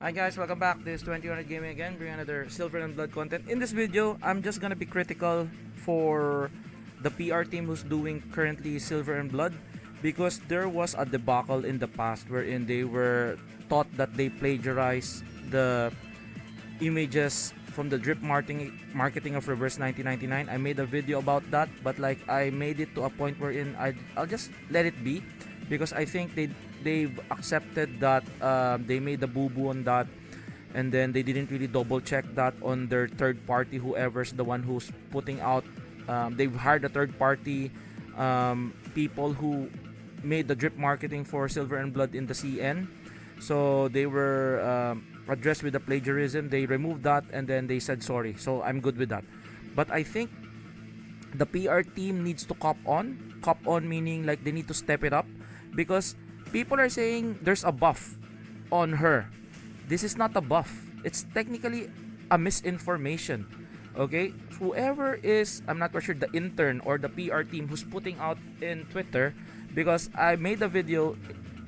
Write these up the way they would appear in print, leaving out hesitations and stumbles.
Hi guys, welcome back. This is 2000 Gaming again, bring another Silver and Blood content. In this video, I'm just gonna be critical for the PR team who's doing currently Silver and Blood, because there was a debacle in the past wherein they were thought that they plagiarized the images from the drip marketing of Reverse 1999. I made a video about that, but like I made it to a point wherein I'll just let it be, because I think they've accepted that they made a boo-boo on that, and then they didn't really double check that on their third party, whoever's the one who's putting out. They've hired a third party people who made the drip marketing for Silver and Blood in the CN. So they were addressed with the plagiarism. They removed that and then they said sorry. So I'm good with that. But I think the PR team needs to cop on. Cop on meaning like they need to step it up, because people are saying there's a buff on her. This is not a buff. It's technically a misinformation. Okay? Whoever is, I'm not quite sure, the intern or the PR team who's putting out in Twitter, because I made a video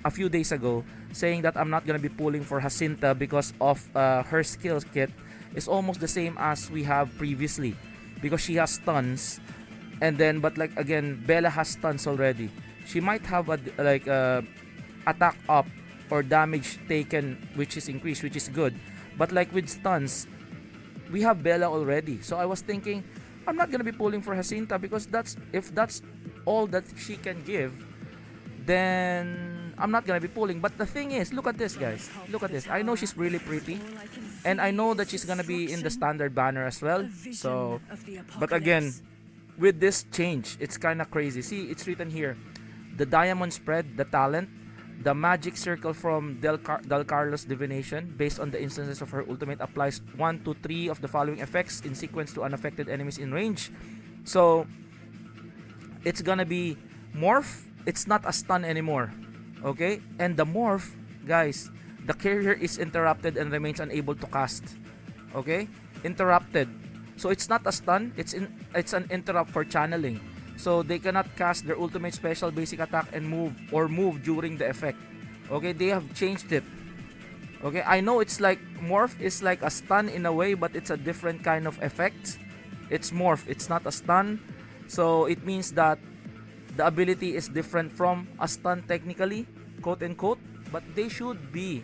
a few days ago saying that I'm not gonna be pulling for Jacinta because of her skills kit is almost the same as we have previously, because she has stuns, and then but like again Bella has stuns already. She might have a attack up or damage taken which is increased, which is good, but like with stuns we have Bella already. So I was thinking I'm not gonna be pulling for Jacinta, because if that's all that she can give, then I'm not gonna be pulling. But the thing is, look at this, guys. Look at this. I know she's really pretty, and I know that she's gonna be in the standard banner as well. So, but again, with this change, it's kind of crazy. See, it's written here: the diamond spread, the talent, the magic circle from Del Carlos divination, based on the instances of her ultimate, applies 1 to 3 of the following effects in sequence to unaffected enemies in range. So, it's gonna be morph. It's not a stun anymore. Okay? And the morph, guys, the carrier is interrupted and remains unable to cast. Okay? Interrupted. So it's not a stun, it's an interrupt for channeling. So they cannot cast their ultimate special basic attack and move during the effect. Okay? They have changed it. Okay? I know it's like morph is like a stun in a way, but it's a different kind of effect. It's morph, it's not a stun. So it means that the ability is different from a stun technically, quote unquote, but they should be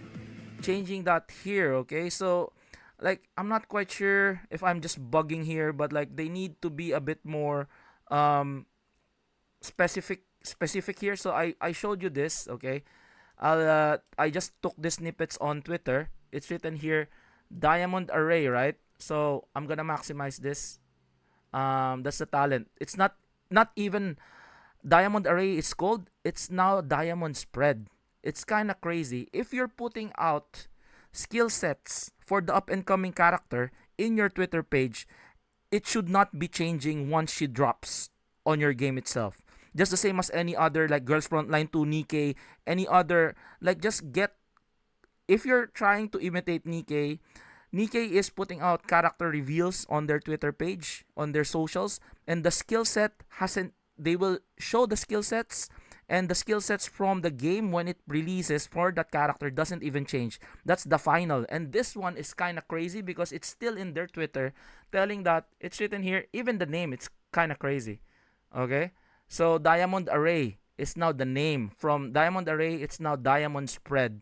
changing that here. Okay, so like I'm not quite sure if I'm just bugging here, but like they need to be a bit more um specific here. So I showed you this. Okay, I just took the snippets on Twitter. It's written here diamond array, right? So I'm gonna maximize this. That's the talent. It's not even diamond array is called. It's now diamond spread. It's kind of crazy. If you're putting out skill sets for the up and coming character in your Twitter page, it should not be changing once she drops on your game itself. Just the same as any other, like Girls Frontline 2, Nikkei, any other, like just get, if you're trying to imitate Nikkei is putting out character reveals on their Twitter page, on their socials, and the skill set hasn't, they will show the skill sets, and the skill sets from the game when it releases for that character doesn't even change. That's the final. And this one is kind of crazy because it's still in their Twitter telling that it's written here, even the name, it's kind of crazy. Okay? So Diamond Array is now the name. From Diamond Array, it's now Diamond Spread.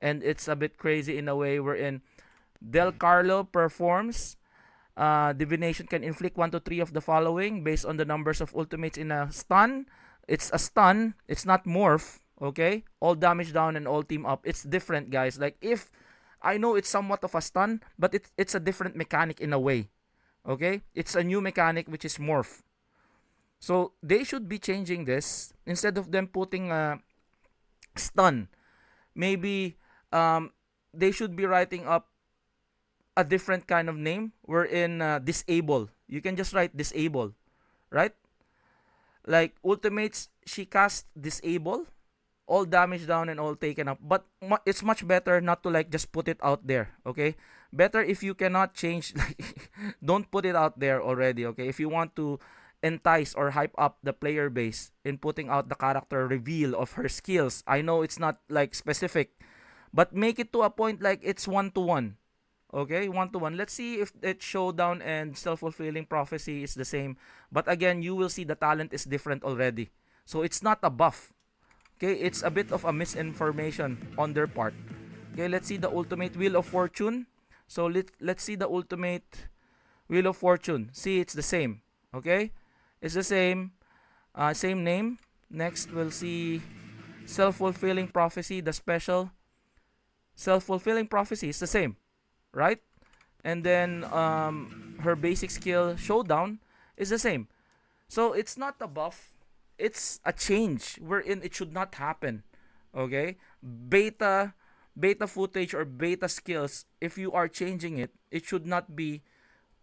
And it's a bit crazy in a way wherein Del Carlo performs. Divination can inflict 1 to 3 of the following based on the numbers of ultimates in a stun. It's a stun. It's not morph. Okay? All damage down and all team up. It's different, guys. Like, if I know it's somewhat of a stun, but it's a different mechanic in a way. Okay? It's a new mechanic which is morph. So, they should be changing this. Instead of them putting a stun, maybe they should be writing up a different kind of name. We're in disable. You can just write disable, right? Like ultimates, she cast disable, all damage down and all taken up. But it's much better not to like just put it out there. Okay, better if you cannot change. Like, don't put it out there already. Okay, if you want to entice or hype up the player base in putting out the character reveal of her skills. I know it's not like specific, but make it to a point like it's 1-to-1. Okay, 1-to-1. Let's see if it showdown and self-fulfilling prophecy is the same. But again, you will see the talent is different already. So it's not a buff. Okay, it's a bit of a misinformation on their part. Okay, let's see the ultimate Wheel of Fortune. So let's see the ultimate Wheel of Fortune. See, it's the same. Okay, it's the same. Same name. Next, we'll see self-fulfilling prophecy, the special. Self-fulfilling prophecy is the same, right? And then her basic skill showdown is the same. So it's not a buff, it's a change wherein it should not happen. Okay? Beta footage or beta skills, if you are changing it, it should not be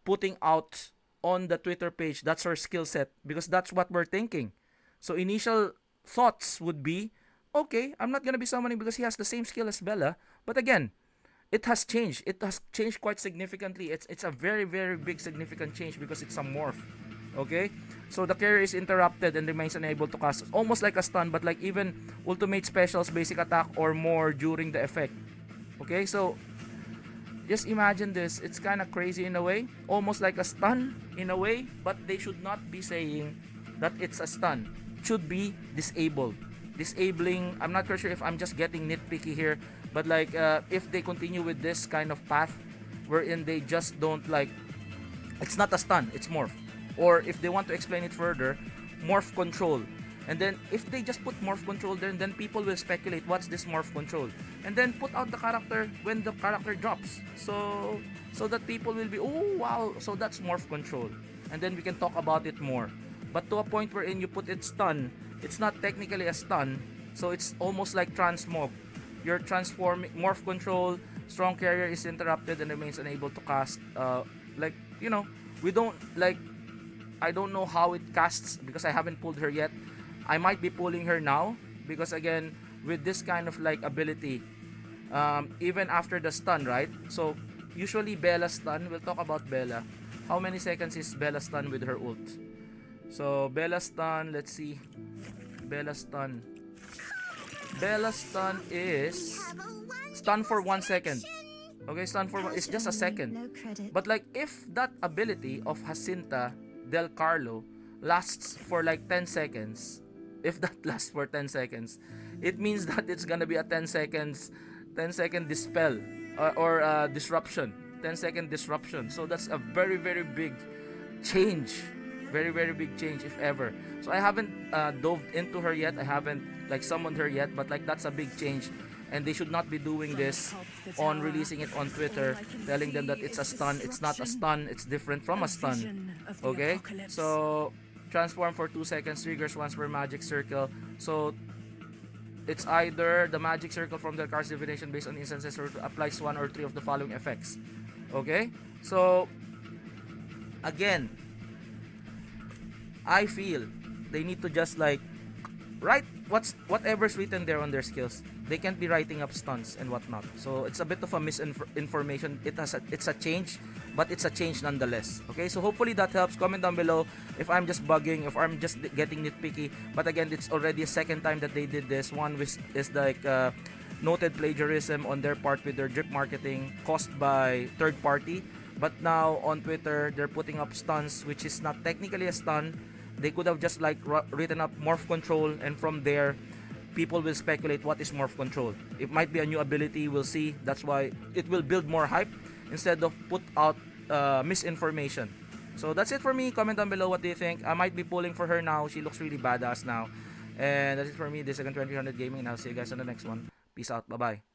putting out on the Twitter page that's her skill set, because that's what we're thinking. So initial thoughts would be, okay, I'm not gonna be summoning because he has the same skill as Bella. But again, it has changed. It has changed quite significantly. It's a very very big significant change because it's a morph. Okay, so the carrier is interrupted and remains unable to cast, almost like a stun, but like even ultimate specials, basic attack or more during the effect. Okay, so just imagine this. It's kind of crazy in a way, almost like a stun in a way, but they should not be saying that it's a stun. It should be disabled. Disabling, I'm not sure if I'm just getting nitpicky here, but like if they continue with this kind of path wherein they just don't like, it's not a stun, it's morph. Or if they want to explain it further, morph control. And then if they just put morph control there, then people will speculate what's this morph control, and then put out the character when the character drops, so that people will be, oh wow, so that's morph control, and then we can talk about it more. But to a point wherein you put it stun, it's not technically a stun, so it's almost like transmog. You're transforming morph control, strong carrier is interrupted and remains unable to cast. Like, you know, we don't like, I don't know how it casts because I haven't pulled her yet. I might be pulling her now because again, with this kind of like ability, even after the stun, right? So usually Bella stun, we'll talk about Bella. How many seconds is Bella stun with her ult? So Bella stun, let's see. Bella stun. Bella stun is stun for 1 second. Okay, stun for it's just a second. But like if that ability of Jacinta Del Carlo lasts for like 10 seconds, if that lasts for 10 seconds, it means that it's gonna be a 10 second dispel or disruption. 10-second disruption. So that's a very very big change. Very very big change if ever. So I haven't dove into her yet. I haven't like summoned her yet, but like that's a big change, and they should not be doing this on releasing it on Twitter, telling them that it's a stun. It's not a stun, it's different from a stun. Okay, so transform for 2 seconds, triggers once per magic circle. So it's either the magic circle from the card's divination based on instances or applies 1 or 3 of the following effects. Okay, so again, I feel they need to just like write whatever's written there on their skills. They can't be writing up stuns and whatnot. So it's a bit of a misinformation. It's a change, but it's a change nonetheless. Okay, so hopefully that helps. Comment down below if I'm just bugging, if I'm just getting nitpicky. But again, it's already a second time that they did this. One is like noted plagiarism on their part with their drip marketing caused by third party. But now on Twitter, they're putting up stuns, which is not technically a stun. They could have just like written up morph control, and from there people will speculate what is morph control. It might be a new ability, we'll see. That's why it will build more hype instead of put out misinformation. So that's it for me. Comment down below what do you think. I might be pulling for her now. She looks really badass now. And that's it for me. This is Second 2000 Gaming, and I'll see you guys on the next one. Peace out. Bye bye.